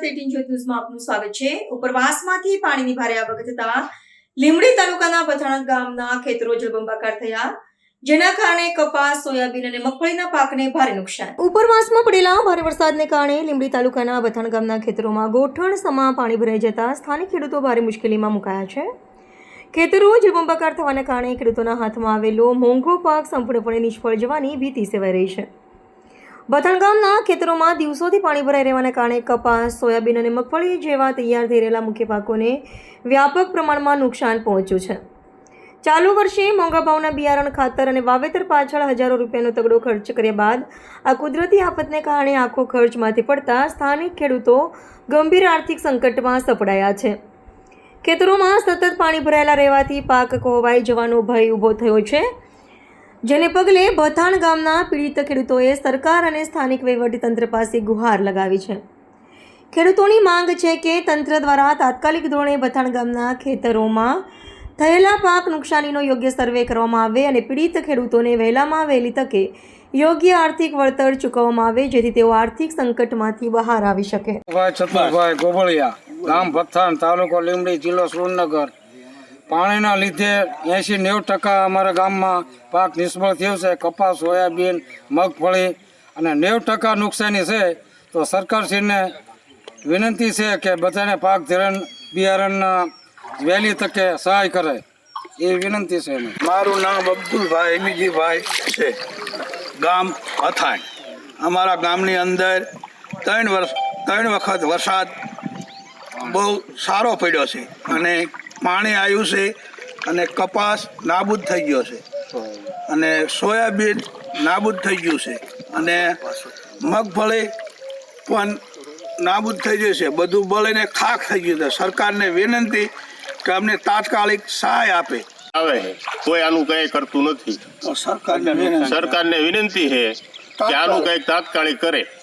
ગુજરાત 18 ન્યૂઝમાં આપનું સ્વાગત છે। ઉપરવાસમાંથી પાણીની ભારે આવક થતા લીંબડી તાલુકાના બથાણા ગામના ખેતરો જળબંબાકાર થયા, જેના કારણે કપાસ, સોયાબીન અને મગફળીના પાકને ભારે નુકસાન। ઉપરવાસમાં પડેલા ભારે વરસાદને કારણે લીંબડી તાલુકાના બથાણા ગામના ખેતરોમાં ગોઠણસમા પાણી ભરાઈ જતા સ્થાનિક ખેડૂતો ભારે મુશ્કેલીમાં મુકાયા છે। ખેતરો જળબંબાકાર થવાને કારણે ખેડૂતોના હાથમાં આવેલો મોંઘો પાક સંપૂર્ણપણે નિષ્ફળ જવાની ભીતિ સેવાઈ રહી છે। બથાણ ગામના ખેતરોમાં દિવસોથી પાણી ભરાઈ રહેવાને કારણે કપાસ, સોયાબીન અને મગફળી જેવા તૈયાર થઈ રહેલા મુખ્ય પાકોને વ્યાપક પ્રમાણમાં નુકસાન પહોંચ્યું છે। ચાલુ વર્ષે મોંઘા ભાવના બિયારણ, ખાતર અને વાવેતર પાછળ હજારો રૂપિયાનો તગડો ખર્ચ કર્યા બાદ આ કુદરતી આફતને કારણે આખો ખર્ચ માથે પડતા સ્થાનિક ખેડૂતો ગંભીર આર્થિક સંકટમાં સપડાયા છે। ખેતરોમાં સતત પાણી ભરાયેલા રહેવાથી પાક ખોવાઈ જવાનો ભય ઊભો થયો છે, જેને પગલે બથાણ ગામના પીડિત ખેડૂતોએ સરકાર અને સ્થાનિક વહીવટીતંત્ર પાસે ગુહાર લગાવી છે। ખેડૂતોની માંગ છે કે તંત્ર દ્વારા તાત્કાલિક ધોરણે બથાણ ગામના ખેતરોમાં થયેલા પાક નુકસાનીનો યોગ્ય સર્વે કરવામાં આવે અને પીડિત ખેડૂતોને વહેલામાં વહેલી તકે યોગ્ય આર્થિક વળતર ચૂકવવામાં આવે, જેથી તેઓ આર્થિક સંકટમાંથી બહાર આવી શકે। છત્રભાઈ ગોબળિયા, ગામ બથાણ, તાલુકો લીંબડી, જિલ્લો સુરેન્દ્રનગર। પાણીના લીધે 80-90% અમારા ગામમાં પાક નિષ્ફળ થયો છે। કપાસ, સોયાબીન, મગફળી અને 90% નુકસાની છે। તો સરકારશ્રીને વિનંતી છે કે બધાને પાક ધિરાણ બિયારણના વહેલી તકે સહાય કરે, એ વિનંતી છે। મારું નામ અબ્દુલભાઈ એમીજીભાઈ છે, ગામ બથાણ। અમારા ગામની અંદર 3 વખત વરસાદ બહુ સારો પડ્યો છે અને પાણી આવ્યું છે અને કપાસ નાબૂદ થઈ ગયો છે અને સોયાબીન નાબૂદ થઈ ગયું છે અને મગફળી પણ નાબૂદ થઈ ગઈ છે। બધું બળીને ખાખ થઈ ગયું છે। સરકારને વિનંતી કે અમને તાત્કાલિક સહાય આપે। આવે કોઈ આનું કંઈ કરતું નથી। સરકારને વિનંતી છે કે આનું કંઈક તાત્કાલિક કરે।